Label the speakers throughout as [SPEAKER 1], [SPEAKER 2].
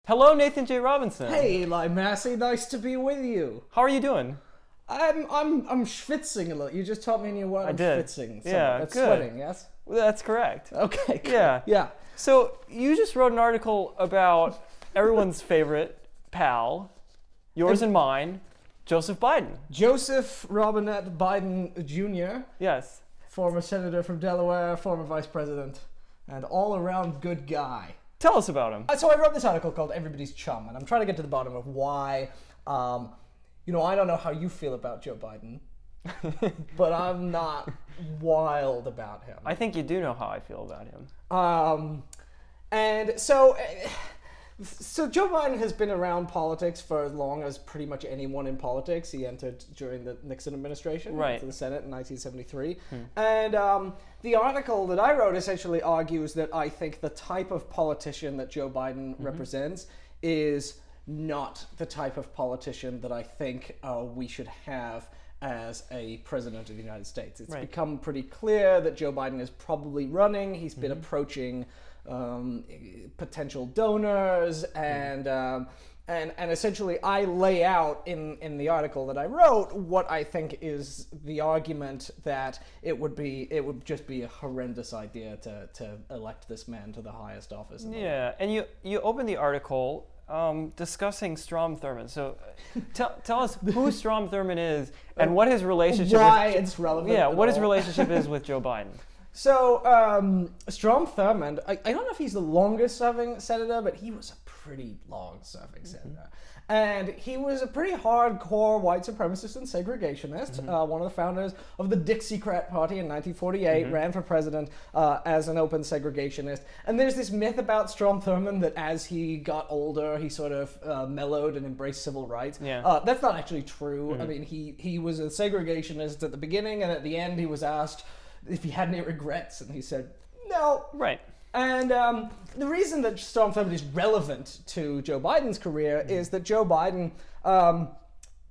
[SPEAKER 1] Hello, Nathan J. Robinson.
[SPEAKER 2] Hey, Eli Massey, nice to be with you.
[SPEAKER 1] How are you doing?
[SPEAKER 2] I'm schwitzing a little. You just taught me a new word.
[SPEAKER 1] I did.
[SPEAKER 2] Schwitzing. So
[SPEAKER 1] Yeah,
[SPEAKER 2] that's
[SPEAKER 1] good.
[SPEAKER 2] sweating, yes?
[SPEAKER 1] Well, that's correct.
[SPEAKER 2] Okay. Good.
[SPEAKER 1] Yeah.
[SPEAKER 2] Yeah.
[SPEAKER 1] So you just wrote an article about everyone's favorite pal, yours and mine, Joseph Biden.
[SPEAKER 2] Joseph Robinette Biden Jr.,
[SPEAKER 1] Yes.
[SPEAKER 2] former senator from Delaware, former vice president, and all-around good guy.
[SPEAKER 1] Tell us about him.
[SPEAKER 2] So I wrote this article called Everybody's Chum, and I'm trying to get to the bottom of why, I don't know how you feel about Joe Biden, but I'm not wild about him.
[SPEAKER 1] I think you do know how I feel about him.
[SPEAKER 2] And so Joe Biden has been around politics for as long as pretty much anyone in politics. He entered during the Nixon administration
[SPEAKER 1] Right.
[SPEAKER 2] to the Senate in 1973. And the article that I wrote essentially argues that I think the type of politician that Joe Biden represents is not the type of politician that I think we should have as a president of the United States. It's become pretty clear that Joe Biden is probably running. He's been approaching potential donors, and essentially I lay out in the article that I wrote what I think is the argument that it would just be a horrendous idea to elect this man to the highest office in the world.
[SPEAKER 1] Yeah, and you opened the article discussing Strom Thurmond. So tell us who Strom Thurmond is and what his relationship
[SPEAKER 2] Why it's relevant.
[SPEAKER 1] Yeah,
[SPEAKER 2] at
[SPEAKER 1] what his
[SPEAKER 2] all.
[SPEAKER 1] relationship is with Joe Biden.
[SPEAKER 2] So, Strom Thurmond, I don't know if he's the longest serving senator, but he was a pretty long serving senator. And he was a pretty hardcore white supremacist and segregationist, one of the founders of the Dixiecrat Party in 1948, ran for president as an open segregationist. And there's this myth about Strom Thurmond that as he got older, he sort of mellowed and embraced civil rights.
[SPEAKER 1] Yeah.
[SPEAKER 2] That's not actually true. I mean, he was a segregationist at the beginning, and at the end he was asked if he had any regrets, and he said no.
[SPEAKER 1] Right.
[SPEAKER 2] And the reason that Strom Thurmond is relevant to Joe Biden's career is that Joe Biden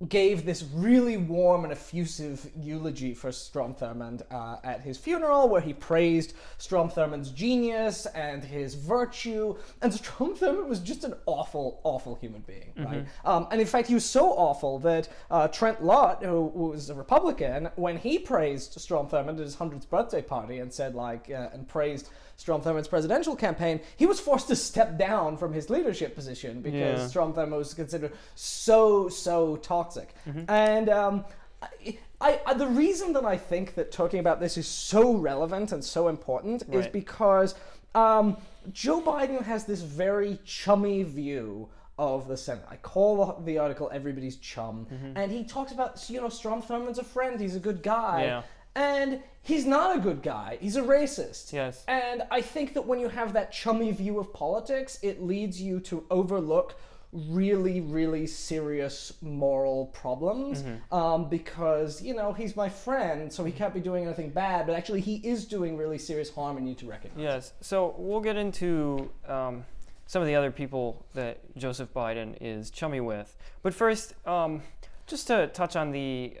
[SPEAKER 2] gave this really warm and effusive eulogy for Strom Thurmond at his funeral, where he praised Strom Thurmond's genius and his virtue. And Strom Thurmond was just an awful, awful human being, right? And in fact, he was so awful that Trent Lott, who was a Republican, when he praised Strom Thurmond at his 100th birthday party and said, and praised Strom Thurmond's presidential campaign, he was forced to step down from his leadership position because Strom Thurmond was considered so toxic. And the reason that I think that talking about this is so relevant and so important is because Joe Biden has this very chummy view of the Senate. I call the article Everybody's Chum, and he talks about, Strom Thurmond's a friend, he's a good guy.
[SPEAKER 1] Yeah.
[SPEAKER 2] And he's not a good guy. He's a racist.
[SPEAKER 1] Yes.
[SPEAKER 2] And I think that when you have that chummy view of politics, it leads you to overlook really, really serious moral problems because, he's my friend, so he can't be doing anything bad, but actually he is doing really serious harm and you need to recognize.
[SPEAKER 1] Yes. So we'll get into some of the other people that Joseph Biden is chummy with. But first, just to touch on the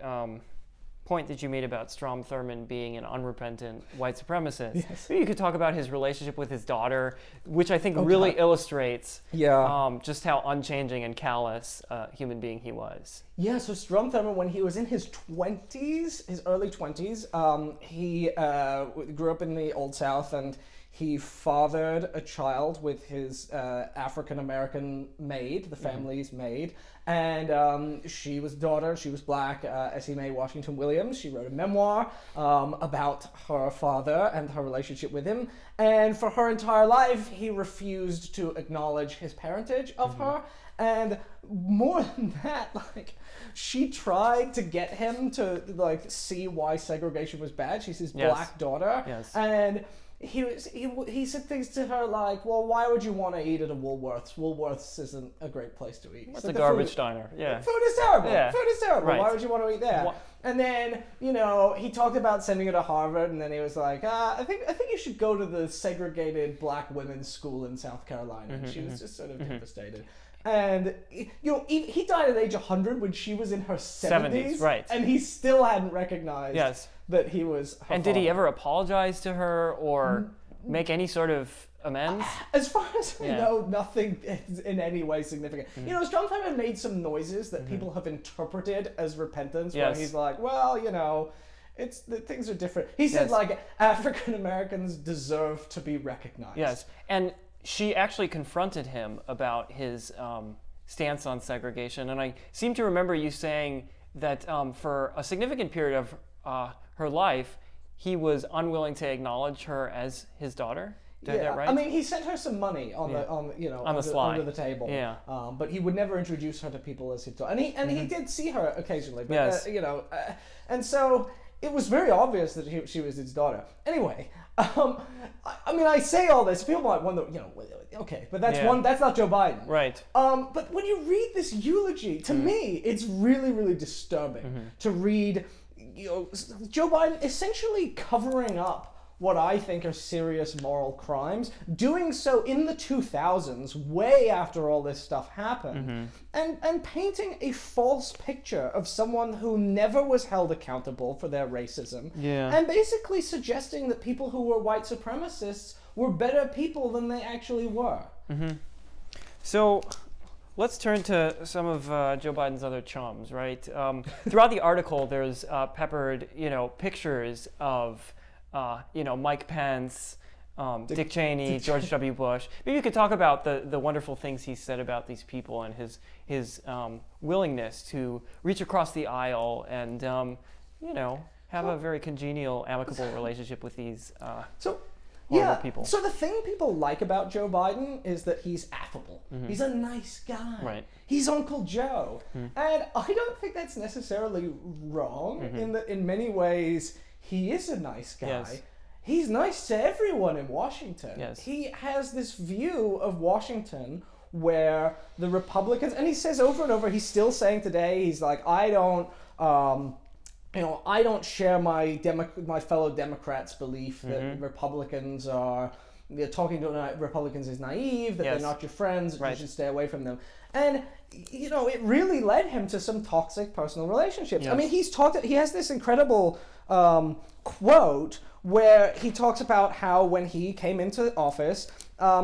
[SPEAKER 1] point that you made about Strom Thurmond being an unrepentant white supremacist.
[SPEAKER 2] Yes.
[SPEAKER 1] Maybe you could talk about his relationship with his daughter, which I think really illustrates just how unchanging and callous a human being he was.
[SPEAKER 2] Yeah, so Strom Thurmond, when he was in his 20s, his early 20s, he grew up in the Old South, and he fathered a child with his African-American maid, the family's maid, and she was a daughter, she was black, S.E. Mae Washington Williams. She wrote a memoir about her father and her relationship with him, and for her entire life, he refused to acknowledge his parentage of her, and more than that, she tried to get him to, see why segregation was bad. She's his black daughter, and he said things to her like, well, why would you want to eat at a Woolworths? Woolworths isn't a great place to eat.
[SPEAKER 1] It's a garbage diner. Yeah.
[SPEAKER 2] Food is terrible.
[SPEAKER 1] Yeah.
[SPEAKER 2] Food is terrible.
[SPEAKER 1] Right.
[SPEAKER 2] Why would you want to eat there? And then, he talked about sending her to Harvard, and then he was like, I think you should go to the segregated black women's school in South Carolina. And she was just sort of devastated. And, he died at age 100 when she was in her 70s.
[SPEAKER 1] Right.
[SPEAKER 2] And he still hadn't recognized that he was her
[SPEAKER 1] And did he
[SPEAKER 2] father.
[SPEAKER 1] ever apologize to her or make any sort of amends?
[SPEAKER 2] As far as I
[SPEAKER 1] Yeah.
[SPEAKER 2] know, nothing is in any way significant. You know, Strom Thurmond made some noises that people have interpreted as repentance, where
[SPEAKER 1] Yes.
[SPEAKER 2] he's like, well, you know, things are different. He said,
[SPEAKER 1] Yes.
[SPEAKER 2] like, African Americans deserve to be recognized.
[SPEAKER 1] Yes, and she actually confronted him about his stance on segregation, and I seem to remember you saying that for a significant period of her life, he was unwilling to acknowledge her as his daughter. Did I get that right?
[SPEAKER 2] I mean, he sent her some money on
[SPEAKER 1] the sly.
[SPEAKER 2] under the table.
[SPEAKER 1] Yeah.
[SPEAKER 2] But he would never introduce her to people as his daughter, and he did see her occasionally. But,
[SPEAKER 1] Yes.
[SPEAKER 2] And so it was very obvious that she was his daughter. Anyway, I mean, I say all this. People might wonder, okay, but that's that's not Joe Biden.
[SPEAKER 1] Right.
[SPEAKER 2] But when you read this eulogy, to me, it's really, really disturbing to read. Joe Biden essentially covering up what I think are serious moral crimes, doing so in the 2000s, way after all this stuff happened, and painting a false picture of someone who never was held accountable for their racism, and basically suggesting that people who were white supremacists were better people than they actually were.
[SPEAKER 1] So let's turn to some of Joe Biden's other chums, right? Throughout the article, there's peppered, pictures of Mike Pence, Dick Cheney, George W. Bush. Maybe you could talk about the wonderful things he said about these people and his willingness to reach across the aisle and have a very congenial, amicable relationship with these horrible people.
[SPEAKER 2] So the thing people like about Joe Biden is that he's affable. He's a nice guy.
[SPEAKER 1] Right.
[SPEAKER 2] He's Uncle Joe. And I don't think that's necessarily wrong in that in many ways he is a nice guy.
[SPEAKER 1] Yes.
[SPEAKER 2] He's nice to everyone in Washington.
[SPEAKER 1] Yes.
[SPEAKER 2] He has this view of Washington where the Republicans, and he says over and over, he's still saying today, he's like, I don't share my fellow Democrats' belief that Republicans are, talking to Republicans is naive, that they're not your friends, that you should stay away from them. And, it really led him to some toxic personal relationships.
[SPEAKER 1] Yes.
[SPEAKER 2] I mean, he has this incredible quote where he talks about how when he came into office,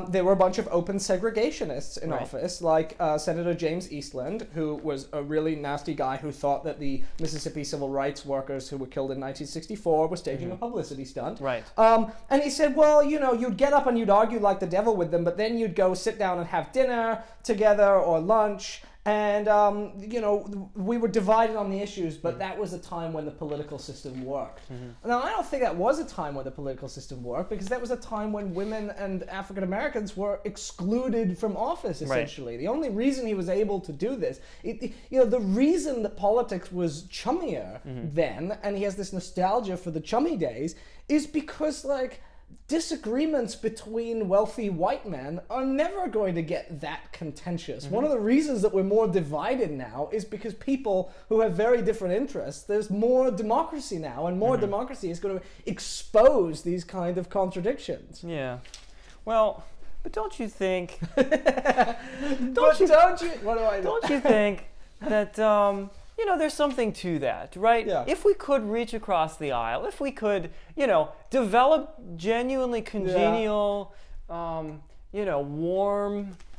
[SPEAKER 2] there were a bunch of open segregationists in office, like Senator James Eastland, who was a really nasty guy who thought that the Mississippi civil rights workers who were killed in 1964 were staging a publicity stunt.
[SPEAKER 1] Right.
[SPEAKER 2] And he said, well, you'd get up and you'd argue like the devil with them, but then you'd go sit down and have dinner together or lunch. And, we were divided on the issues, but that was a time when the political system worked. Now, I don't think that was a time when the political system worked, because that was a time when women and African Americans were excluded from office, essentially. Right. The only reason he was able to do this, the reason that politics was chummier then, and he has this nostalgia for the chummy days, is because, disagreements between wealthy white men are never going to get that contentious. One of the reasons that we're more divided now is because people who have very different interests, there's more democracy now, and more democracy is going to expose these kind of contradictions.
[SPEAKER 1] Yeah. Well, but don't you think...
[SPEAKER 2] Don't you think
[SPEAKER 1] that... there's something to that, right?
[SPEAKER 2] Yeah.
[SPEAKER 1] If we could reach across the aisle, if we could, develop genuinely congenial, warm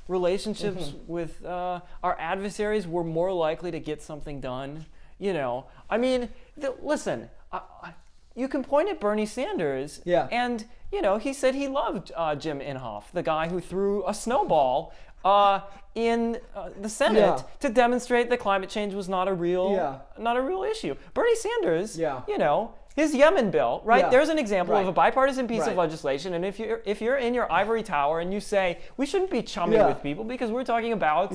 [SPEAKER 1] relationships with our adversaries, we're more likely to get something done. Listen, you can point at Bernie Sanders, and, he said he loved Jim Inhofe, the guy who threw a snowball in the Senate to demonstrate that climate change was not a real issue. Bernie Sanders, his Yemen bill, right? There's an example of a bipartisan piece of legislation, and if you're in your ivory tower and you say we shouldn't be chummy with people because we're talking about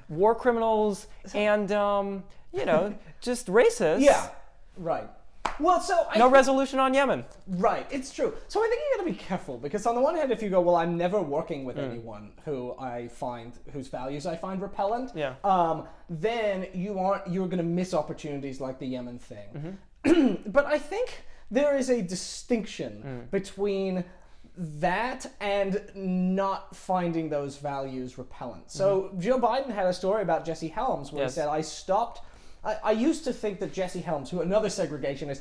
[SPEAKER 1] war criminals and just racists.
[SPEAKER 2] Yeah, right. Well,
[SPEAKER 1] no resolution on Yemen.
[SPEAKER 2] Right, it's true. So I think you got to be careful, because on the one hand, if you go, well, I'm never working with anyone whose values I find repellent, then you're going to miss opportunities like the Yemen thing. But I think there is a distinction between that and not finding those values repellent. So Joe Biden had a story about Jesse Helms where he said, I stopped I used to think that Jesse Helms, who another segregationist,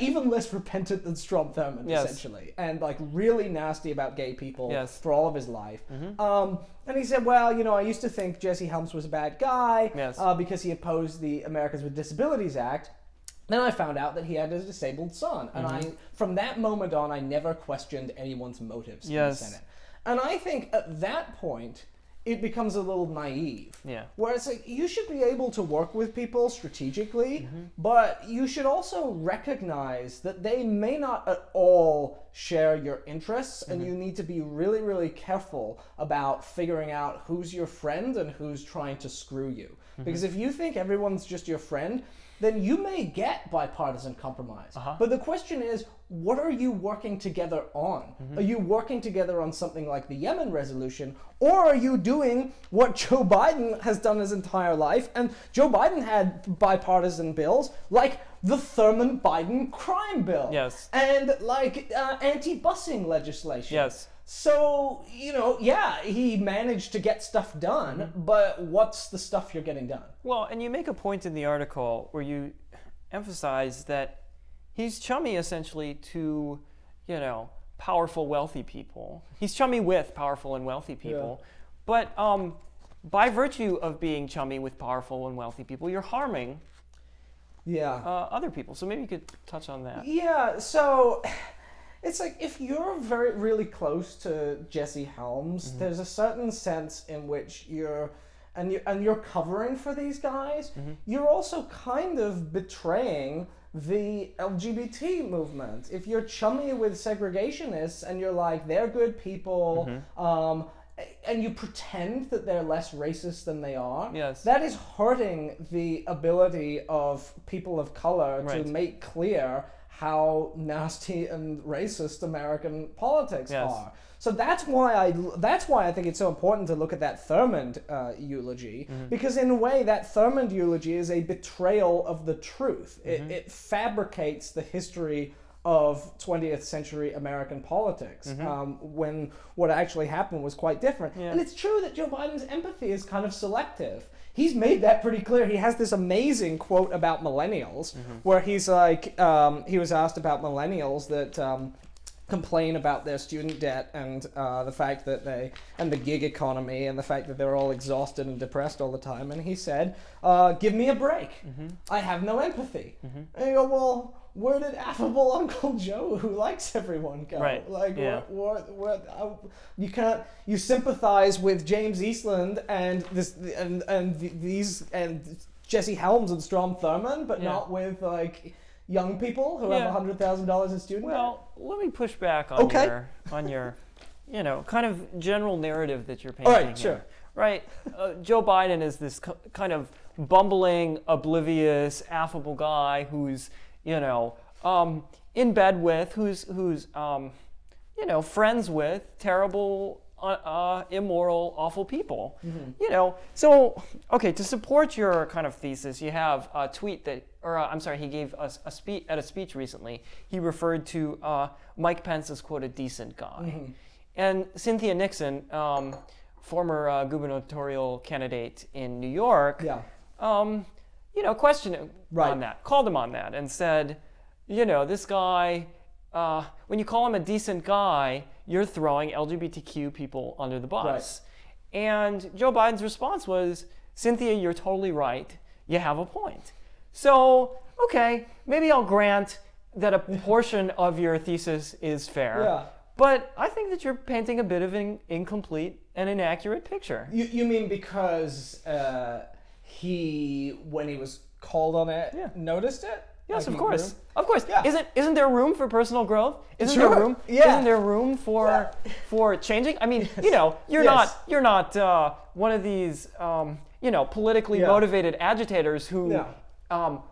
[SPEAKER 2] even less repentant than Strom Thurmond, essentially, and like really nasty about gay people for all of his life. And he said, well, you know, I used to think Jesse Helms was a bad guy because he opposed the Americans with Disabilities Act. Then I found out that he had a disabled son, and from that moment on, I never questioned anyone's motives in the Senate. And I think at that point, it becomes a little naive. Where it's like, you should be able to work with people strategically, but you should also recognize that they may not at all share your interests, and you need to be really, really careful about figuring out who's your friend and who's trying to screw you. Because if you think everyone's just your friend, then you may get bipartisan compromise. But the question is, what are you working together on? Are you working together on something like the Yemen resolution, or are you doing what Joe Biden has done his entire life? And Joe Biden had bipartisan bills like the Thurmond-Biden crime bill. And like anti-busing legislation. So, you know, he managed to get stuff done, but what's the stuff you're getting done?
[SPEAKER 1] Well, and you make a point in the article where you emphasize that he's chummy essentially to, you know, powerful, wealthy people. He's chummy with powerful and wealthy people. But by virtue of being chummy with powerful and wealthy people, you're harming other people. So maybe you could touch on that.
[SPEAKER 2] So it's like, if you're really close to Jesse Helms, there's a certain sense in which you're covering for these guys. You're also kind of betraying the LGBT movement. If you're chummy with segregationists and you're like, they're good people, and you pretend that they're less racist than they are, that is hurting the ability of people of color to make clear how nasty and racist American politics are. So that's why I think it's so important to look at that Thurmond eulogy, because in a way that Thurmond eulogy is a betrayal of the truth. It fabricates the history of 20th century American politics, when what actually happened was quite different. And it's true that Joe Biden's empathy is kind of selective. He's made that pretty clear. He has this amazing quote about millennials, where he's like, he was asked about millennials that complain about their student debt and the fact that and the gig economy and the fact that they're all exhausted and depressed all the time. And he said, give me a break. I have no empathy. And you go, well, where did affable Uncle Joe, who likes everyone, go? Like, you sympathize with James Eastland and Jesse Helms and Strom Thurmond, but not with like young people who have $100,000 in student debt?
[SPEAKER 1] Well, let me push back on your, you know, kind of general narrative that you're painting.
[SPEAKER 2] All right, sure.
[SPEAKER 1] Right, Joe Biden is this kind of bumbling, oblivious, affable guy who's, you know, in bed with, who's you know, friends with terrible, immoral, awful people. You know, so okay, to support your kind of thesis, you have a tweet that, he gave us a speech recently. He referred to Mike Pence as, quote, a decent guy, and Cynthia Nixon, former gubernatorial candidate in New York, you know, questioned him on that, called him on that, and said, you know, this guy, when you call him a decent guy, you're throwing LGBTQ people under the bus. And Joe Biden's response was, Cynthia, you're totally right. You have a point. So, okay, maybe I'll grant that a portion of your thesis is fair. But I think that you're painting a bit of an incomplete and inaccurate picture.
[SPEAKER 2] You mean because he, when he was called on it, noticed it?
[SPEAKER 1] Yes,
[SPEAKER 2] like
[SPEAKER 1] of course. Of course. Isn't there room for personal growth? Isn't there room for changing? I mean, you know, you're not one of these you know, politically motivated agitators who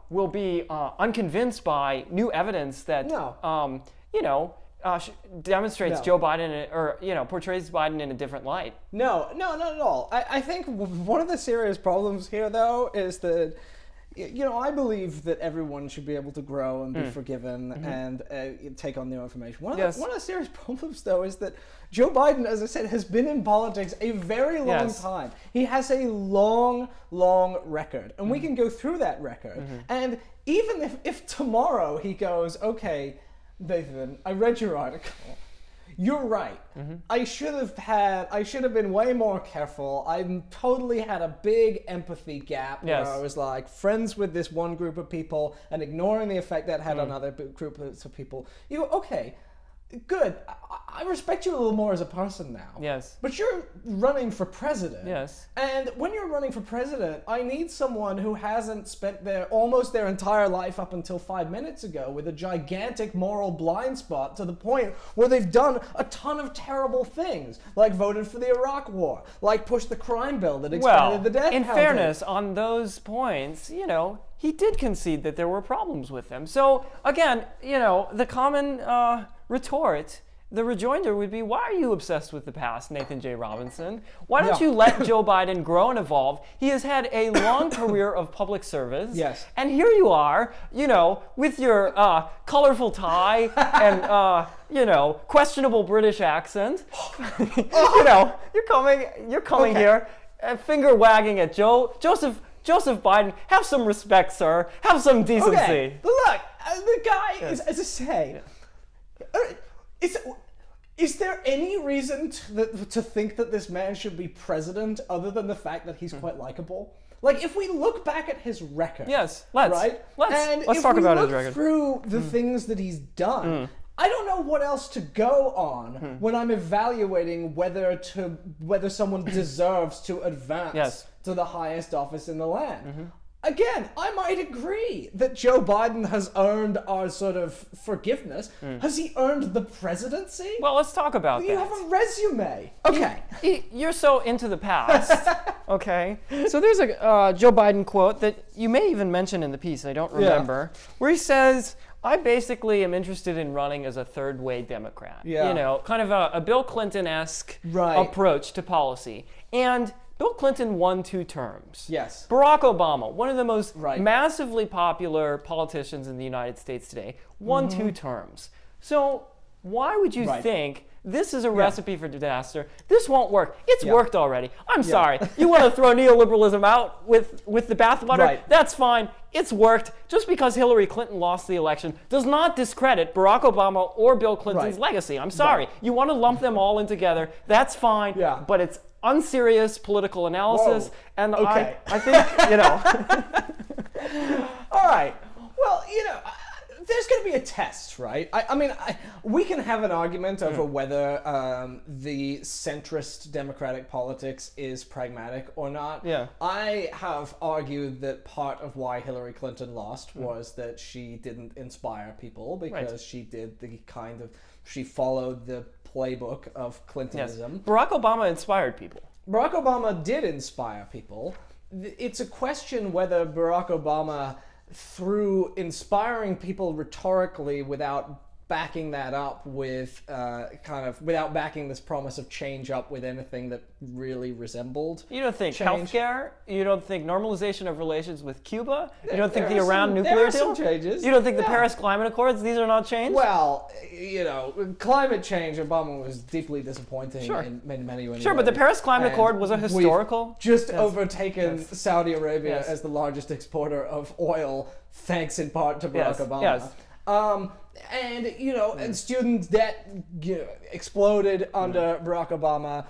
[SPEAKER 1] will be unconvinced by new evidence that you know, demonstrates Joe Biden, or, you know, portrays Biden in a different light.
[SPEAKER 2] No, not at all. I think one of the serious problems here, though, is that, I believe that everyone should be able to grow and be forgiven and take on new information. One of the serious problems, though, is that Joe Biden, as I said, has been in politics a very long time. He has a long, long record, and we can go through that record. And even if tomorrow he goes, okay, Nathan, I read your article. You're right. I should have been way more careful. I totally had a big empathy gap where I was like friends with this one group of people and ignoring the effect that had on other groups of people. You go, okay, good. I respect you a little more as a person now.
[SPEAKER 1] Yes.
[SPEAKER 2] But you're running for president.
[SPEAKER 1] Yes.
[SPEAKER 2] And when you're running for president, I need someone who hasn't spent almost their entire life up until 5 minutes ago with a gigantic moral blind spot to the point where they've done a ton of terrible things, like voted for the Iraq War, like pushed the crime bill that expanded the death penalty.
[SPEAKER 1] In fairness, on those points, he did concede that there were problems with them. So again, the common retort, the rejoinder would be, why are you obsessed with the past, Nathan J. Robinson? Why don't you let Joe Biden grow and evolve? He has had a long career of public service.
[SPEAKER 2] Yes.
[SPEAKER 1] And here you are, with your colorful tie and, questionable British accent. You're coming here, finger wagging at Joseph Biden. Have some respect, sir. Have some decency.
[SPEAKER 2] Okay, but look, the guy is, as I say, is there any reason to think that this man should be president other than the fact that he's quite likable? Like, if we look back at his record,
[SPEAKER 1] let's
[SPEAKER 2] talk about
[SPEAKER 1] his record.
[SPEAKER 2] Through the things that he's done, I don't know what else to go on when I'm evaluating whether someone deserves to advance to the highest office in the land. Again, I might agree that Joe Biden has earned our sort of forgiveness. Has he earned the presidency?
[SPEAKER 1] Well, let's talk about that.
[SPEAKER 2] You have a resume. Okay.
[SPEAKER 1] You're so into the past. Okay. So there's a Joe Biden quote that you may even mention in the piece, I don't remember, where he says, I basically am interested in running as a third-way Democrat. Kind of a Bill Clinton-esque approach to policy. And Bill Clinton won 2 terms.
[SPEAKER 2] Yes.
[SPEAKER 1] Barack Obama, one of the most massively popular politicians in the United States today, won 2 terms. So why would you think this is a recipe for disaster? This won't work. It's worked already. I'm sorry. You want to throw neoliberalism out with the bathwater? That's fine. It's worked. Just because Hillary Clinton lost the election does not discredit Barack Obama or Bill Clinton's legacy. I'm sorry. You want to lump them all in together? That's fine. But it's unserious political analysis, and I think,
[SPEAKER 2] All right. Well, there's going to be a test, right? I mean, we can have an argument over whether the centrist democratic politics is pragmatic or not. I have argued that part of why Hillary Clinton lost was that she didn't inspire people because she did she followed the playbook of Clintonism.
[SPEAKER 1] Barack Obama inspired people.
[SPEAKER 2] Barack Obama did inspire people. It's a question whether Barack Obama, through inspiring people rhetorically without backing that up with without backing this promise of change up with anything that really resembled
[SPEAKER 1] You don't think
[SPEAKER 2] change.
[SPEAKER 1] healthcare? You don't think normalization of relations with Cuba? You don't think the Iran nuclear
[SPEAKER 2] there are
[SPEAKER 1] deal?
[SPEAKER 2] some changes.
[SPEAKER 1] You don't think the Paris Climate Accords, these are not changed?
[SPEAKER 2] Well, climate change, Obama was deeply disappointing in many ways.
[SPEAKER 1] Sure, but the Paris Climate Accord was a historical...
[SPEAKER 2] We've just overtaken Saudi Arabia as the largest exporter of oil, thanks in part to Barack Obama. And student debt exploded under Barack Obama.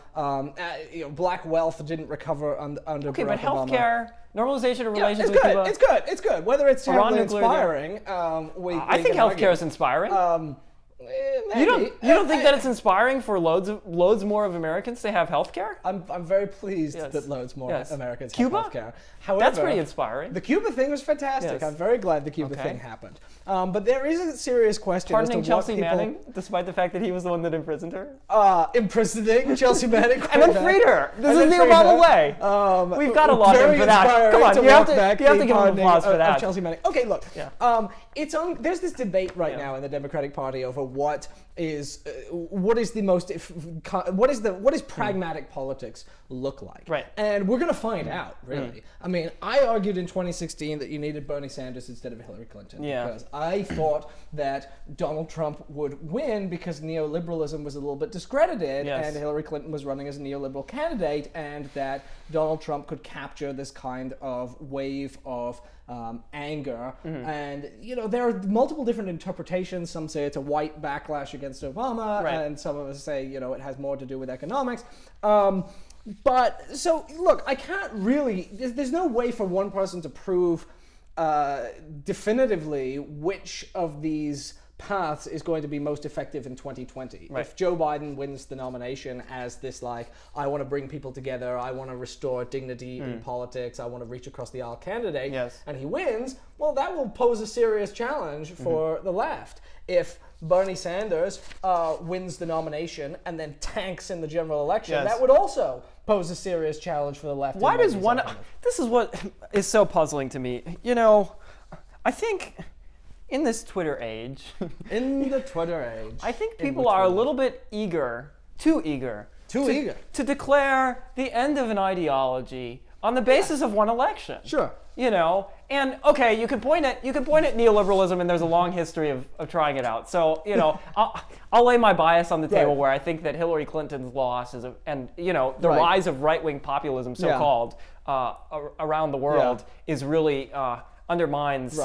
[SPEAKER 2] Black wealth didn't recover under Barack Obama.
[SPEAKER 1] Okay, but healthcare, normalization of relations with Cuba...
[SPEAKER 2] It's good. Whether it's terribly inspiring,
[SPEAKER 1] I think healthcare is inspiring.
[SPEAKER 2] Maybe.
[SPEAKER 1] You don't think that it's inspiring for loads more of Americans to have healthcare?
[SPEAKER 2] I'm very pleased that loads more Americans
[SPEAKER 1] Cuba?
[SPEAKER 2] have healthcare. However,
[SPEAKER 1] that's pretty inspiring.
[SPEAKER 2] The Cuba thing was fantastic. I'm very glad the Cuba thing happened. But there is a serious question
[SPEAKER 1] Pardoning
[SPEAKER 2] as to
[SPEAKER 1] Chelsea Manning, despite the fact that he was the one that imprisoned her?
[SPEAKER 2] Imprisoning Chelsea Manning.
[SPEAKER 1] And then freed her. This is the Obama way. We've got to laud him for that. Come on, you have to give him applause for that.
[SPEAKER 2] Chelsea Manning. Okay, look. There's this debate right now in the Democratic Party over what is pragmatic politics look like.
[SPEAKER 1] Right.
[SPEAKER 2] And we're going to find out, really. I mean, I argued in 2016 that you needed Bernie Sanders instead of Hillary Clinton because I thought that Donald Trump would win because neoliberalism was a little bit discredited and Hillary Clinton was running as a neoliberal candidate, and that Donald Trump could capture this kind of wave of anger. And, you know, there are multiple different interpretations. Some say it's a white backlash against Obama, and some of us say, you know, it has more to do with economics. But, so, look, I can't really, there's no way for one person to prove definitively which of these paths is going to be most effective in 2020.
[SPEAKER 1] Right.
[SPEAKER 2] If Joe Biden wins the nomination as this, like, I want to bring people together, I want to restore dignity in politics, I want to reach across the aisle candidate, and he wins, well, that will pose a serious challenge for the left. If Bernie Sanders wins the nomination and then tanks in the general election, that would also pose a serious challenge for the left.
[SPEAKER 1] Why does one... This is what is so puzzling to me. You know, I think... In this Twitter age,
[SPEAKER 2] I
[SPEAKER 1] think people are a little bit too eager to declare the end of an ideology on the basis of one election.
[SPEAKER 2] Sure.
[SPEAKER 1] You know, and okay, you can point at neoliberalism, and there's a long history of trying it out. So, you know, I'll lay my bias on the table where I think that Hillary Clinton's loss and you know, the rise of right-wing populism, so-called, around the world is really undermines.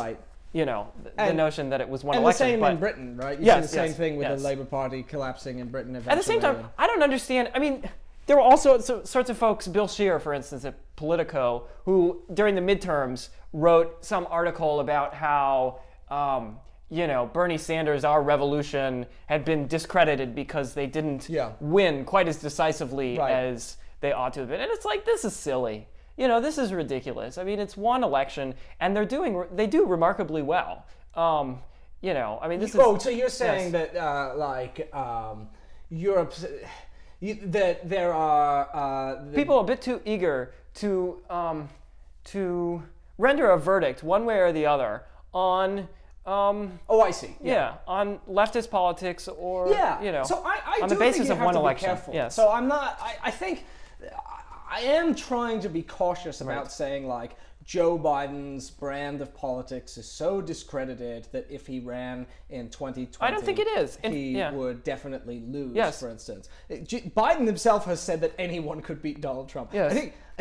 [SPEAKER 1] You know, the notion that it was one election.
[SPEAKER 2] And the same in Britain, right? You see the same thing with the Labour Party collapsing in Britain eventually.
[SPEAKER 1] At the same time, I don't understand. I mean, there were also sorts of folks, Bill Scheer, for instance, at Politico, who during the midterms wrote some article about how, you know, Bernie Sanders, our revolution, had been discredited because they didn't win quite as decisively as they ought to have been. And it's like, this is silly. You know, this is ridiculous. I mean, it's one election, and they do remarkably well. You know, I mean, this is...
[SPEAKER 2] Oh, so you're saying that, Europe... that there are...
[SPEAKER 1] people a bit too eager to render a verdict, one way or the other, on...
[SPEAKER 2] oh, I see.
[SPEAKER 1] On leftist politics or, you know,
[SPEAKER 2] so I
[SPEAKER 1] on the basis of one election.
[SPEAKER 2] So I'm not... I think... I am trying to be cautious about saying, like, Joe Biden's brand of politics is so discredited that if he ran in 2020,
[SPEAKER 1] I don't think it is.
[SPEAKER 2] He would definitely lose, for instance. Biden himself has said that anyone could beat Donald Trump. I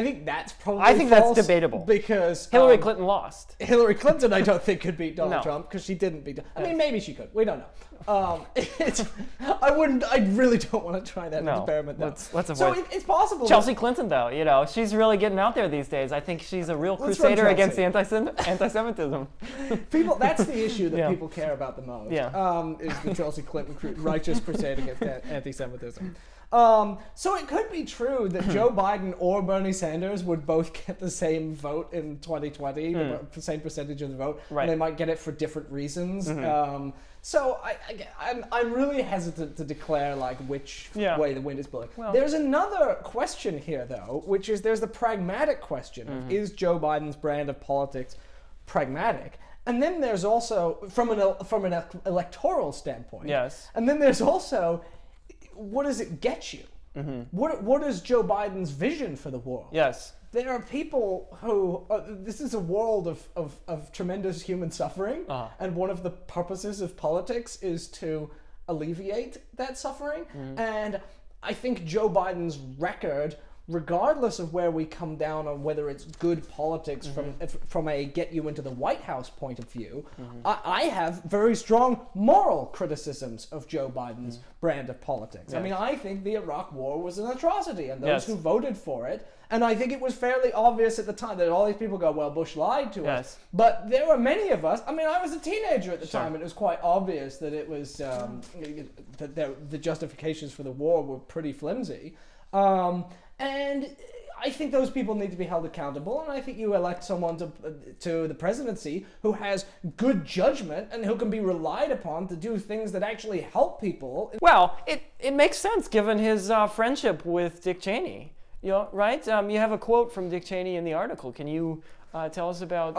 [SPEAKER 2] think that's probably false,
[SPEAKER 1] that's debatable.
[SPEAKER 2] Because
[SPEAKER 1] Hillary Clinton lost.
[SPEAKER 2] Hillary Clinton, I don't think, could beat Donald Trump because she didn't beat Donald. I mean, maybe she could. We don't know. I really don't want to try that experiment.
[SPEAKER 1] Let's avoid.
[SPEAKER 2] So it's possible.
[SPEAKER 1] Chelsea Clinton, though, you know, she's really getting out there these days. I think she's a real crusader against the anti-Semitism.
[SPEAKER 2] That's the issue that people care about the most. Is the Chelsea Clinton righteous crusade against anti-Semitism. So it could be true that Joe Biden or Bernie Sanders would both get the same vote in 2020, the same percentage of the vote, and they might get it for different reasons. So I'm really hesitant to declare like which way the wind is blowing. Well, there's another question here, though, which is there's the pragmatic question of is Joe Biden's brand of politics pragmatic? And then there's also, from an electoral standpoint, and then there's also, what does it get you? What is Joe Biden's vision for the world? There are people who, this is a world of tremendous human suffering, and one of the purposes of politics is to alleviate that suffering. And I think Joe Biden's record, regardless of where we come down on whether it's good politics from a get you into the White House point of view, I have very strong moral criticisms of Joe Biden's brand of politics. I mean, I think the Iraq War was an atrocity, and those who voted for it, and I think it was fairly obvious at the time that all these people go, well, Bush lied to us. But there were many of us, I mean, I was a teenager at the time, and it was quite obvious that it was, that the justifications for the war were pretty flimsy. And I think those people need to be held accountable, and I think you elect someone to the presidency who has good judgment and who can be relied upon to do things that actually help people.
[SPEAKER 1] Well, it makes sense given his friendship with Dick Cheney. You know, right? You have a quote from Dick Cheney in the article. Can you tell us about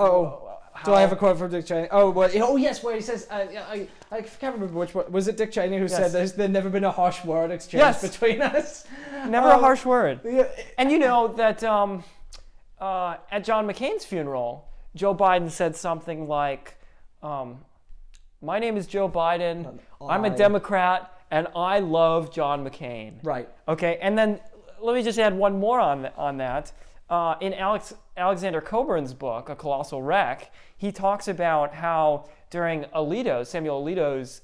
[SPEAKER 2] Do I have a quote from Dick Cheney? Oh, well, yes, where he says, I can't remember which one. Was it Dick Cheney who said there's never been a harsh word exchanged between us?
[SPEAKER 1] Never a harsh word.
[SPEAKER 2] Yeah.
[SPEAKER 1] And you know that at John McCain's funeral, Joe Biden said something like, my name is Joe Biden, I'm a Democrat, and I love John McCain.
[SPEAKER 2] Right.
[SPEAKER 1] Okay, and then let me just add one more on that. In Alexander Coburn's book, A Colossal Wreck, he talks about how during Samuel Alito's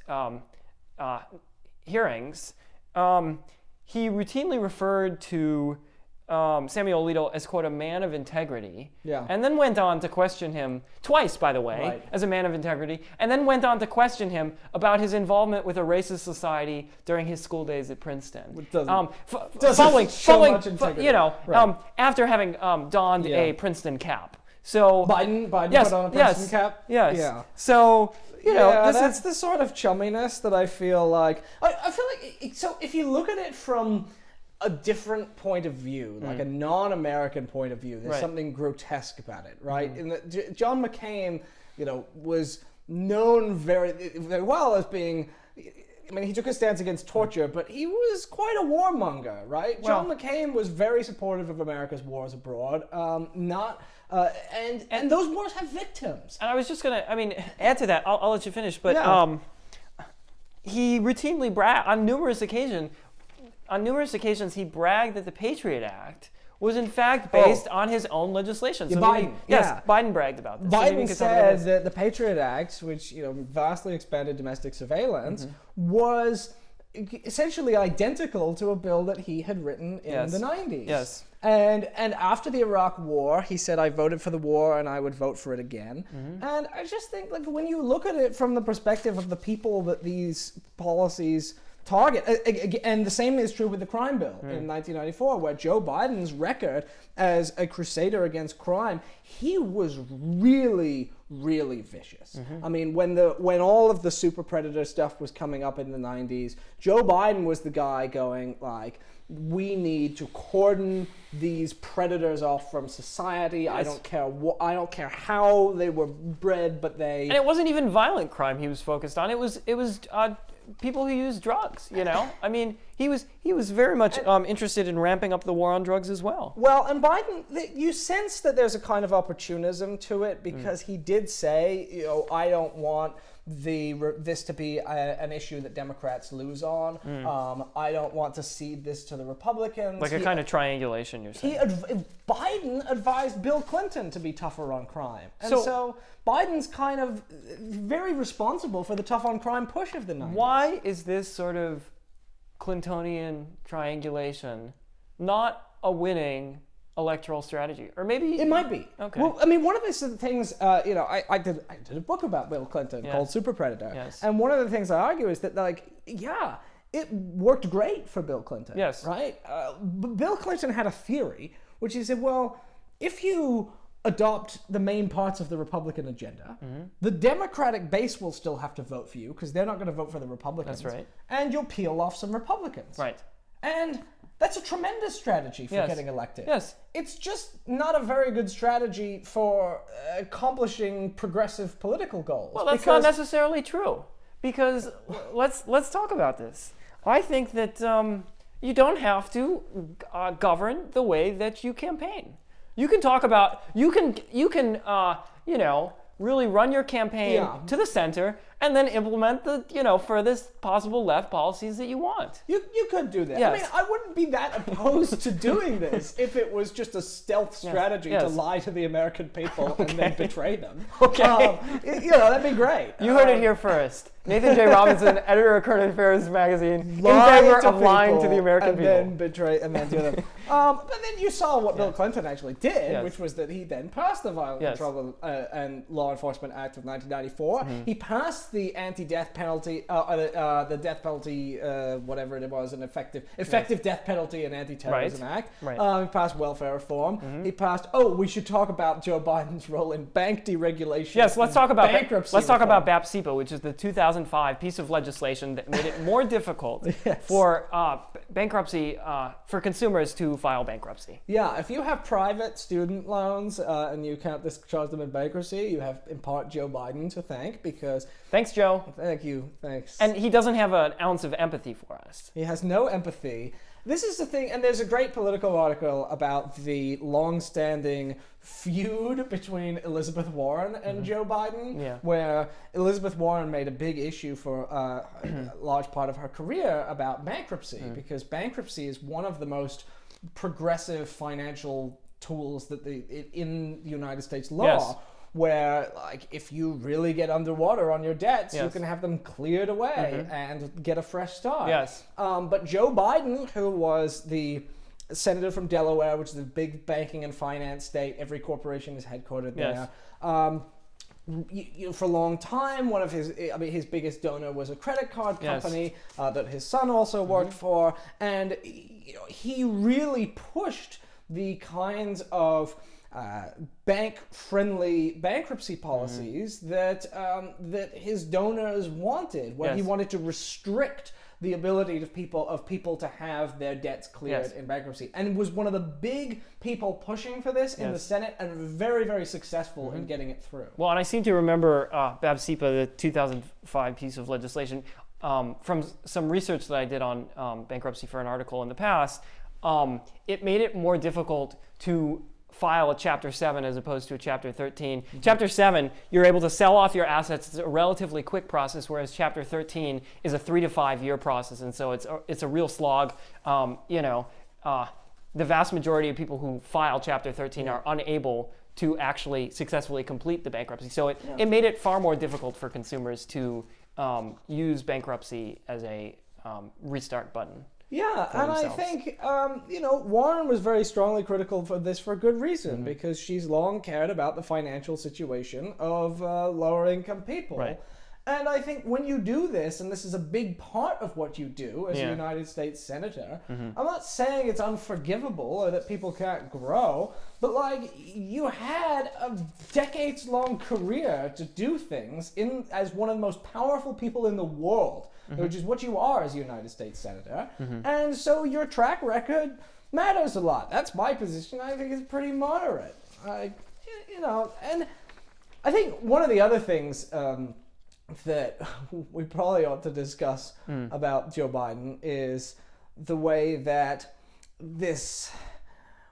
[SPEAKER 1] hearings, he routinely referred to Samuel Alito as, quote, a man of integrity, and then went on to question him, twice, by the way, as a man of integrity, and then went on to question him about his involvement with a racist society during his school days at Princeton. After having donned a Princeton cap. So
[SPEAKER 2] Biden put on a Princeton cap?
[SPEAKER 1] Yes.
[SPEAKER 2] Yeah.
[SPEAKER 1] So,
[SPEAKER 2] that's the sort of chumminess that I feel like... I feel like... So if you look at it from a different point of view, like a non-American point of view, there's something grotesque about it, right? In that John McCain, was known very, very well as being... I mean, he took a stance against torture, but he was quite a warmonger, right? John McCain was very supportive of America's wars abroad, and those wars have victims.
[SPEAKER 1] And I was just going to, add to that. I'll let you finish, but he routinely bragged on numerous occasions, he bragged that the Patriot Act was in fact based on his own legislation. So Biden bragged about this.
[SPEAKER 2] Biden said that the Patriot Act, which vastly expanded domestic surveillance, was essentially identical to a bill that he had written in the 90s.
[SPEAKER 1] Yes.
[SPEAKER 2] And after the Iraq War, he said, I voted for the war and I would vote for it again. And I just think, like, when you look at it from the perspective of the people that these policies target, and the same is true with the crime bill in 1994, where Joe Biden's record as a crusader against crime, he was really, really vicious. I mean, when all of the super predator stuff was coming up in the 90s, Joe Biden was the guy going like, we need to cordon these predators off from society. Yes. I don't care how they were bred, but they...
[SPEAKER 1] And it wasn't even violent crime he was focused on. It was people who use drugs, I mean, he was very much interested in ramping up the war on drugs as well.
[SPEAKER 2] Well, and Biden, you sense that there's a kind of opportunism to it, because he did say, I don't want this to be an issue that Democrats lose on. I don't want to cede this to the Republicans.
[SPEAKER 1] Like a kind of triangulation, you're saying.
[SPEAKER 2] Biden advised Bill Clinton to be tougher on crime. And so Biden's kind of very responsible for the tough on crime push of the 90s.
[SPEAKER 1] Why is this sort of Clintonian triangulation not a winning electoral strategy? Or maybe
[SPEAKER 2] it might be.
[SPEAKER 1] Okay.
[SPEAKER 2] Well, I mean, one of the things, I did a book about Bill Clinton called Super Predator.
[SPEAKER 1] Yes.
[SPEAKER 2] And one of the things I argue is that, it worked great for Bill Clinton.
[SPEAKER 1] Yes.
[SPEAKER 2] Right? But Bill Clinton had a theory, which he said, well, if you adopt the main parts of the Republican agenda, the Democratic base will still have to vote for you because they're not going to vote for the Republicans.
[SPEAKER 1] That's right.
[SPEAKER 2] And you'll peel off some Republicans.
[SPEAKER 1] Right.
[SPEAKER 2] And that's a tremendous strategy for getting elected.
[SPEAKER 1] Yes.
[SPEAKER 2] It's just not a very good strategy for accomplishing progressive political goals.
[SPEAKER 1] Well, that's not necessarily true, because let's talk about this. I think that you don't have to govern the way that you campaign. You can talk about really run your campaign to the center and then implement the furthest possible left policies that you want.
[SPEAKER 2] You could do that.
[SPEAKER 1] Yes.
[SPEAKER 2] I mean, I wouldn't be that opposed to doing this if it was just a stealth strategy to lie to the American people and then betray them.
[SPEAKER 1] Okay.
[SPEAKER 2] That'd be great.
[SPEAKER 1] You heard it here first. Nathan J. Robinson, editor of Current Affairs magazine, in favor of lying to the American people.
[SPEAKER 2] And then do them. But then you saw what Bill Clinton actually did, which was that he then passed the Violent Control and Law Enforcement Act of 1994. He passed passed the anti-death penalty, the death penalty, whatever it was, an effective death penalty and anti-terrorism act.
[SPEAKER 1] Right.
[SPEAKER 2] He passed welfare reform. He passed. Oh, we should talk about Joe Biden's role in bank deregulation.
[SPEAKER 1] Yes, let's talk about
[SPEAKER 2] bankruptcy.
[SPEAKER 1] Let's talk about BAPSIPA, which is the 2005 piece of legislation that made it more difficult for bankruptcy for consumers to file bankruptcy.
[SPEAKER 2] Yeah, if you have private student loans and you can't discharge them in bankruptcy, you have in part Joe Biden to thank, because
[SPEAKER 1] thanks, Joe.
[SPEAKER 2] Thank you, thanks.
[SPEAKER 1] And he doesn't have an ounce of empathy for us.
[SPEAKER 2] He has no empathy. This is the thing, and there's a great political article about the long-standing feud between Elizabeth Warren and Joe Biden, where Elizabeth Warren made a big issue for a large part of her career about bankruptcy, because bankruptcy is one of the most progressive financial tools that in the United States law, where, like, if you really get underwater on your debts, you can have them cleared away and get a fresh start.
[SPEAKER 1] Yes.
[SPEAKER 2] But Joe Biden, who was the senator from Delaware, which is a big banking and finance state, every corporation is headquartered there. For a long time, one of his biggest donor was a credit card company that his son also worked for, and he really pushed the kinds of bank-friendly bankruptcy policies that his donors wanted, where he wanted to restrict the ability of people to have their debts cleared in bankruptcy, and was one of the big people pushing for this in the Senate, and very, very successful in getting it through.
[SPEAKER 1] Well, and I seem to remember BAPSIPA, the 2005 piece of legislation, from some research that I did on bankruptcy for an article in the past. It made it more difficult to file a Chapter 7 as opposed to a Chapter 13. Chapter 7, you're able to sell off your assets. It's a relatively quick process, whereas Chapter 13 is a 3 to 5 year process, and so it's a real slog. The vast majority of people who file Chapter 13 are unable to actually successfully complete the bankruptcy. So it made it far more difficult for consumers to use bankruptcy as a restart button.
[SPEAKER 2] Yeah, and themselves. I think, Warren was very strongly critical for this for good reason, because she's long cared about the financial situation of lower income people.
[SPEAKER 1] Right.
[SPEAKER 2] And I think when you do this, and this is a big part of what you do as a United States Senator, I'm not saying it's unforgivable or that people can't grow, but you had a decades-long career to do things as one of the most powerful people in the world, which is what you are as a United States Senator. And so your track record matters a lot. That's my position. I think it's pretty moderate. And I think one of the other things that we probably ought to discuss about Joe Biden is the way that this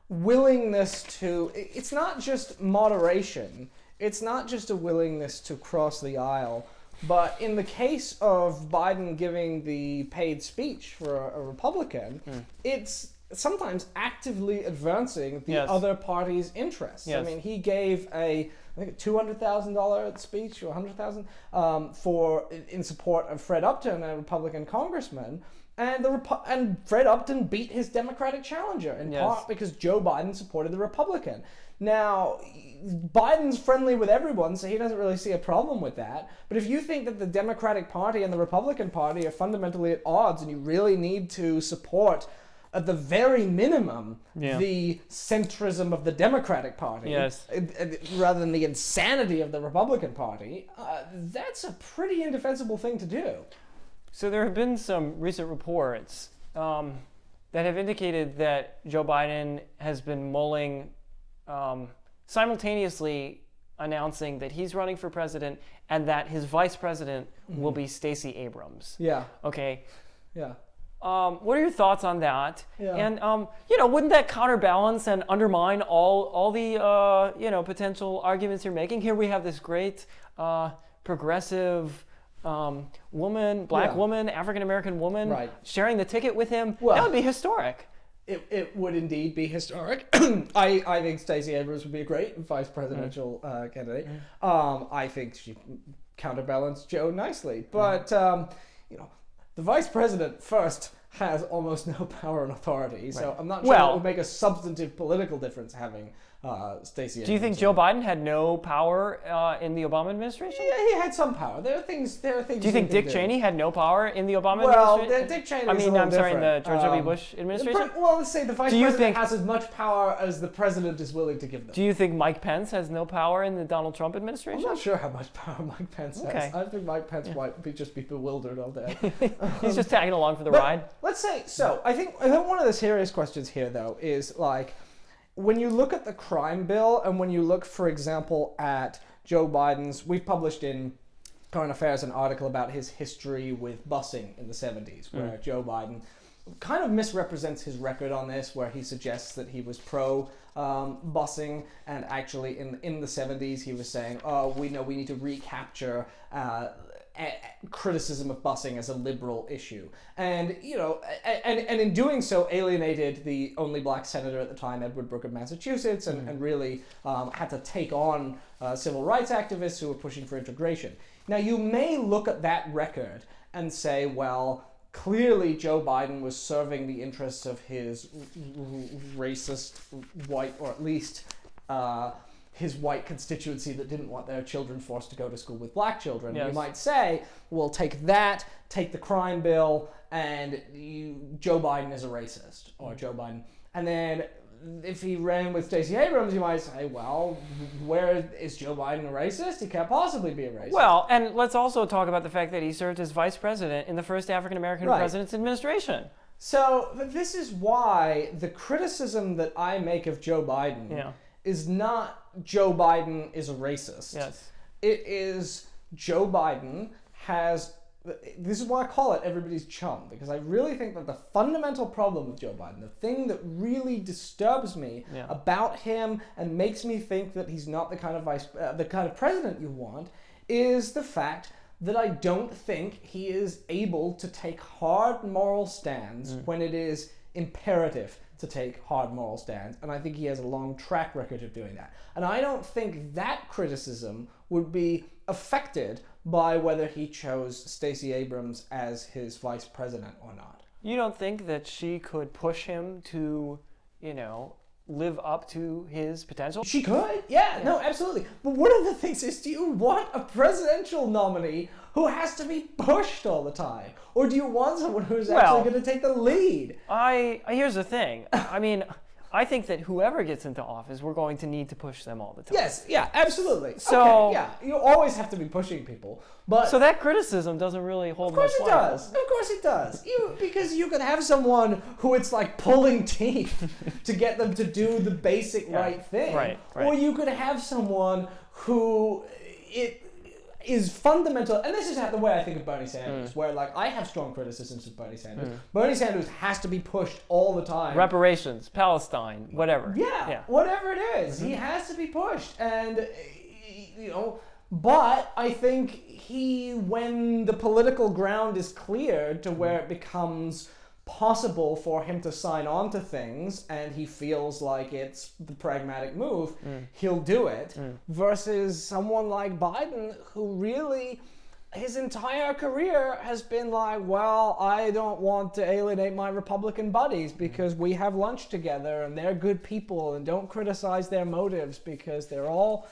[SPEAKER 2] willingness to, it's not just moderation, it's not just a willingness to cross the aisle, but in the case of Biden giving the paid speech for a Republican, it's sometimes actively advancing the other party's interests. I mean, he gave I think a $200,000 speech or $100,000 in support of Fred Upton, a Republican congressman, and Fred Upton beat his Democratic challenger in part because Joe Biden supported the Republican. Now, Biden's friendly with everyone, so he doesn't really see a problem with that. But if you think that the Democratic Party and the Republican Party are fundamentally at odds, and you really need to support, at the very minimum, the centrism of the Democratic Party, rather than the insanity of the Republican Party, that's a pretty indefensible thing to do.
[SPEAKER 1] So there have been some recent reports that have indicated that Joe Biden has been mulling, simultaneously announcing that he's running for president and that his vice president will be Stacey Abrams. Yeah. Okay. Yeah. What are your thoughts on that? Yeah. And wouldn't that counterbalance and undermine all the potential arguments you're making? Here we have this great progressive woman, black woman, African American woman, sharing the ticket with him. Well, that would be historic.
[SPEAKER 2] It would indeed be historic. I think Stacey Abrams would be a great vice presidential candidate. I think she counterbalanced Joe nicely, but the vice president first has almost no power and authority. So
[SPEAKER 1] Right.
[SPEAKER 2] I'm not sure
[SPEAKER 1] Well-
[SPEAKER 2] it would make a substantive political difference having Stacey Abrams.
[SPEAKER 1] Do you think Joe Biden had no power in the Obama administration?
[SPEAKER 2] Yeah, he had some power. There are things.
[SPEAKER 1] Do you think Dick Cheney had no power in the Obama
[SPEAKER 2] Well,
[SPEAKER 1] administration?
[SPEAKER 2] Dick Cheney.
[SPEAKER 1] I mean,
[SPEAKER 2] is a
[SPEAKER 1] I'm
[SPEAKER 2] little
[SPEAKER 1] sorry, in the
[SPEAKER 2] different.
[SPEAKER 1] George W. Bush administration?
[SPEAKER 2] Well, let's say the vice
[SPEAKER 1] Do you
[SPEAKER 2] president
[SPEAKER 1] think-
[SPEAKER 2] has as much power as the president is willing to give them.
[SPEAKER 1] Do you think Mike Pence has no power in the Donald Trump
[SPEAKER 2] I'm
[SPEAKER 1] administration?
[SPEAKER 2] not sure how much power Mike Pence has.
[SPEAKER 1] Okay.
[SPEAKER 2] I think Mike Pence might just be bewildered all day.
[SPEAKER 1] He's just tagging along for the
[SPEAKER 2] But
[SPEAKER 1] ride.
[SPEAKER 2] let's say so. I think one of the serious questions here, though, is like when you look at the crime bill and when you look, for example, at Joe Biden's. We've published in Current Affairs an article about his history with busing in the 70s, where Joe Biden kind of misrepresents his record on this, where he suggests that he was pro busing, and actually in the 70s he was saying, oh, we need to recapture criticism of busing as a liberal issue, and and in doing so alienated the only black senator at the time, Edward Brooke of Massachusetts, and really had to take on civil rights activists who were pushing for integration. Now you may look at that record and say, well, clearly Joe Biden was serving the interests of his racist white, or at least his white constituency that didn't want their children forced to go to school with black children.
[SPEAKER 1] Yes.
[SPEAKER 2] You might say, well, take the crime bill, and Joe Biden is a racist, or Joe Biden. And then if he ran with Stacey Abrams, you might say, well, where is Joe Biden a racist? He can't possibly be a racist.
[SPEAKER 1] Well, and let's also talk about the fact that he served as vice president in the first African-American
[SPEAKER 2] Right.
[SPEAKER 1] president's administration.
[SPEAKER 2] So this is why the criticism that I make of Joe Biden
[SPEAKER 1] Yeah.
[SPEAKER 2] is not Joe Biden is a racist.
[SPEAKER 1] Yes.
[SPEAKER 2] It is Joe Biden has. This is why I call it everybody's chum, because I really think that the fundamental problem with Joe Biden, the thing that really disturbs me
[SPEAKER 1] Yeah.
[SPEAKER 2] about him and makes me think that he's not the kind of president you want, is the fact that I don't think he is able to take hard moral stands when it is imperative to take hard moral stands, and I think he has a long track record of doing that. And I don't think that criticism would be affected by whether he chose Stacey Abrams as his vice president or not.
[SPEAKER 1] You don't think that she could push him to, live up to his potential?
[SPEAKER 2] She could, yeah, no, absolutely. But one of the things is, do you want a presidential nominee who has to be pushed all the time? Or do you want someone who's actually going to take the lead?
[SPEAKER 1] Here's the thing. I mean, I think that whoever gets into office, we're going to need to push them all the time.
[SPEAKER 2] Yes, yeah, absolutely.
[SPEAKER 1] So-
[SPEAKER 2] okay, yeah, you always have to be pushing people. But
[SPEAKER 1] So that criticism doesn't really hold
[SPEAKER 2] of course
[SPEAKER 1] much
[SPEAKER 2] it
[SPEAKER 1] water.
[SPEAKER 2] does. Of course it does. Because you could have someone who it's like pulling teeth to get them to do the basic right thing.
[SPEAKER 1] Right.
[SPEAKER 2] Or you could have someone who it is fundamental, and this is the way I think of Bernie Sanders, where like I have strong criticisms of Bernie Sanders. Bernie Sanders has to be pushed all the time.
[SPEAKER 1] Reparations, Palestine, whatever.
[SPEAKER 2] Yeah, whatever it is, he has to be pushed, and but I think when the political ground is cleared to where it becomes possible for him to sign on to things and he feels like it's the pragmatic move, he'll do it, versus someone like Biden who really his entire career has been like, well, I don't want to alienate my Republican buddies because we have lunch together and they're good people, and don't criticize their motives because they're all,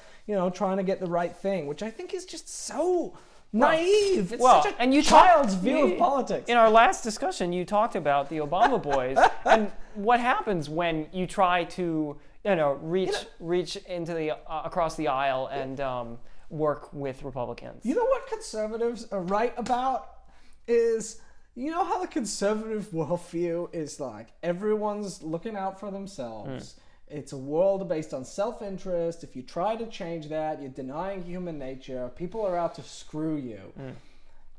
[SPEAKER 2] trying to get the right thing, which I think is just so naive. It's such a child's view of politics.
[SPEAKER 1] In our last discussion, you talked about the Obama boys and what happens when you try to, reach into the across the aisle and work with Republicans.
[SPEAKER 2] You know what conservatives are right about is, how the conservative worldview is like everyone's looking out for themselves. It's a world based on self-interest. If you try to change that, you're denying human nature. People are out to screw you.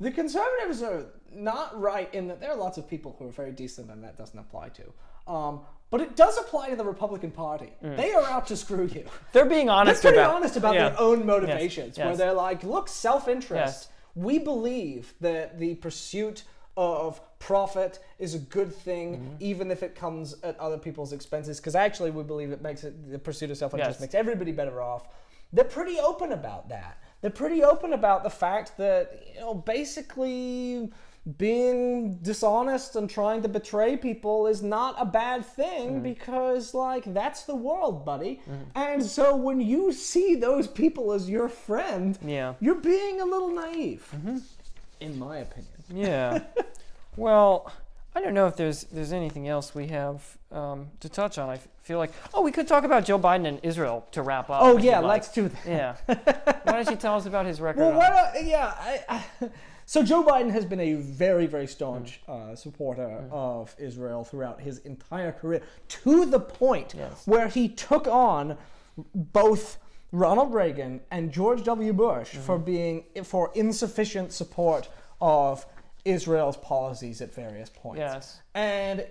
[SPEAKER 2] The conservatives are not right in that there are lots of people who are very decent and that doesn't apply to. But it does apply to the Republican Party. They are out to screw you.
[SPEAKER 1] They're being honest
[SPEAKER 2] They're pretty
[SPEAKER 1] about
[SPEAKER 2] honest about their own motivations,
[SPEAKER 1] Yes.
[SPEAKER 2] where they're like, look, self-interest.
[SPEAKER 1] Yes.
[SPEAKER 2] We believe that the pursuit of profit is a good thing, even if it comes at other people's expenses, because actually we believe the pursuit of self-interest makes everybody better off. They're pretty open about that. They're pretty open about the fact that, basically being dishonest and trying to betray people is not a bad thing because, like, that's the world, buddy. And so when you see those people as your friend, you're being a little naive, in my opinion.
[SPEAKER 1] Yeah. Well, I don't know if there's anything else we have to touch on. I feel like, we could talk about Joe Biden and Israel to wrap up.
[SPEAKER 2] Oh, yeah, let's do that.
[SPEAKER 1] Yeah. Why don't you tell us about his record?
[SPEAKER 2] Well, so Joe Biden has been a very, very staunch supporter of Israel throughout his entire career, to the point where he took on both Ronald Reagan and George W. Bush for insufficient support of Israel's policies at various points.
[SPEAKER 1] Yes.
[SPEAKER 2] And,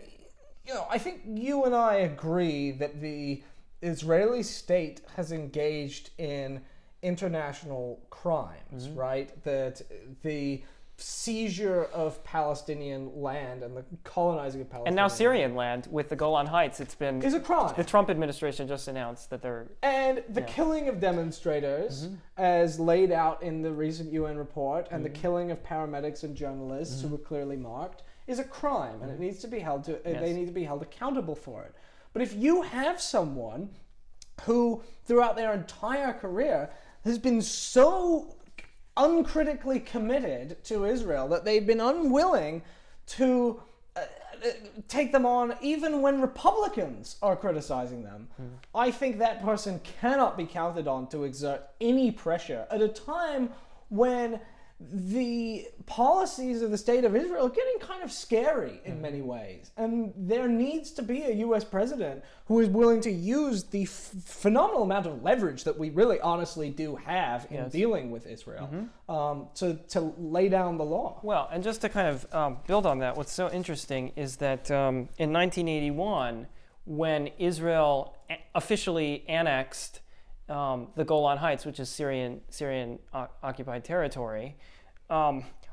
[SPEAKER 2] I think you and I agree that the Israeli state has engaged in international crimes, right? That the seizure of Palestinian land and the colonizing of Palestinian
[SPEAKER 1] and now Syrian land with the Golan Heights,
[SPEAKER 2] is a crime.
[SPEAKER 1] The Trump administration just announced that they're...
[SPEAKER 2] And the killing of demonstrators, as laid out in the recent UN report, and the killing of paramedics and journalists who were clearly marked, is a crime, and it needs to be held to. They need to be held accountable for it. But if you have someone who, throughout their entire career, has been so uncritically committed to Israel that they've been unwilling to take them on even when Republicans are criticizing them, I think that person cannot be counted on to exert any pressure at a time when the policies of the state of Israel are getting kind of scary in many ways. And there needs to be a U.S. president who is willing to use the phenomenal amount of leverage that we really honestly do have in dealing with Israel to lay down the law.
[SPEAKER 1] Well, and just to kind of build on that, what's so interesting is that in 1981, when Israel officially annexed the Golan Heights, which is Syrian occupied territory,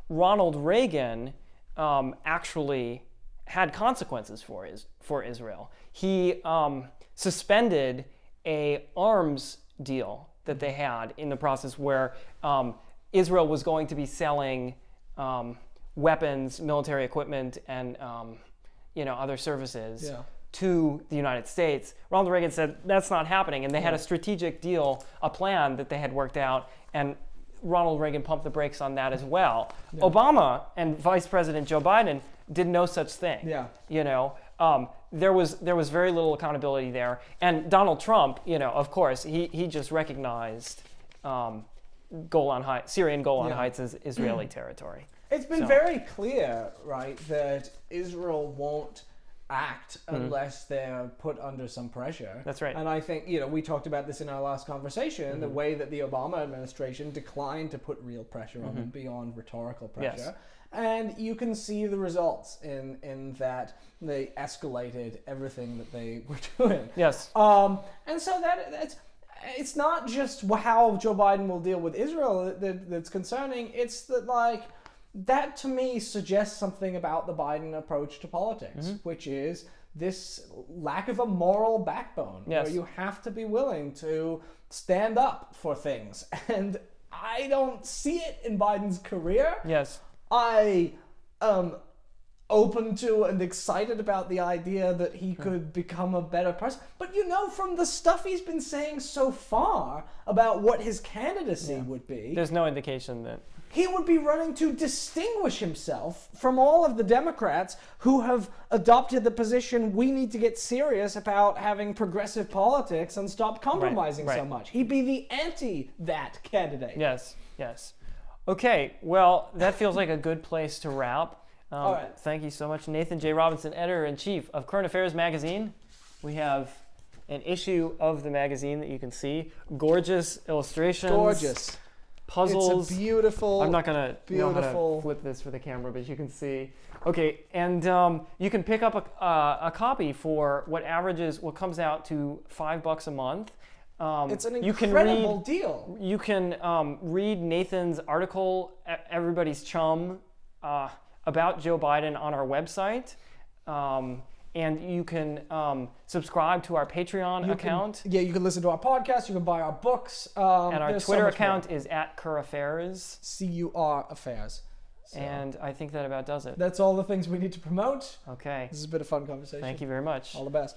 [SPEAKER 1] Ronald Reagan actually had consequences for Israel. He suspended a arms deal that they had in the process where Israel was going to be selling weapons, military equipment, and other services to the United States. Ronald Reagan said that's not happening, and they had a strategic deal, a plan that they had worked out, and Ronald Reagan pumped the brakes on that as well. Obama and Vice President Joe Biden did no such thing. There was very little accountability there, and Donald Trump, of course, he just recognized Syrian Golan Heights as Israeli territory.
[SPEAKER 2] It's been very clear, right, that Israel won't act unless they're put under some pressure.
[SPEAKER 1] That's right.
[SPEAKER 2] And I think, we talked about this in our last conversation, the way that the Obama administration declined to put real pressure on them beyond rhetorical pressure.
[SPEAKER 1] Yes.
[SPEAKER 2] And you can see the results in that they escalated everything that they were doing.
[SPEAKER 1] Yes.
[SPEAKER 2] And so it's not just how Joe Biden will deal with Israel that's concerning. It's that, that to me suggests something about the Biden approach to politics, which is this lack of a moral backbone, where you have to be willing to stand up for things. And I don't see it in Biden's career.
[SPEAKER 1] Yes.
[SPEAKER 2] I am open to and excited about the idea that he could become a better person. But from the stuff he's been saying so far about what his candidacy would be,
[SPEAKER 1] there's no indication that
[SPEAKER 2] he would be running to distinguish himself from all of the Democrats who have adopted the position we need to get serious about having progressive politics and stop compromising so much. He'd be the anti-that candidate.
[SPEAKER 1] Yes. Okay, well, that feels like a good place to wrap.
[SPEAKER 2] All right.
[SPEAKER 1] Thank you so much, Nathan J. Robinson, Editor-in-Chief of Current Affairs Magazine. We have an issue of the magazine that you can see. Gorgeous illustrations.
[SPEAKER 2] Gorgeous.
[SPEAKER 1] Puzzles.
[SPEAKER 2] It's a beautiful.
[SPEAKER 1] I'm not going to know how to flip this for the camera, but you can see. Okay, and you can pick up a copy for what comes out to $5 a month.
[SPEAKER 2] It's an incredible deal.
[SPEAKER 1] You can read Nathan's article, Everybody's Chum, about Joe Biden on our website. And you can subscribe to our Patreon account.
[SPEAKER 2] You can listen to our podcast. You can buy our books.
[SPEAKER 1] And our Twitter account is @CurAffairs.
[SPEAKER 2] CUR Affairs. So
[SPEAKER 1] And I think that about does it.
[SPEAKER 2] that's all the things we need to promote.
[SPEAKER 1] Okay.
[SPEAKER 2] This has been a fun conversation.
[SPEAKER 1] Thank you very much.
[SPEAKER 2] All the best.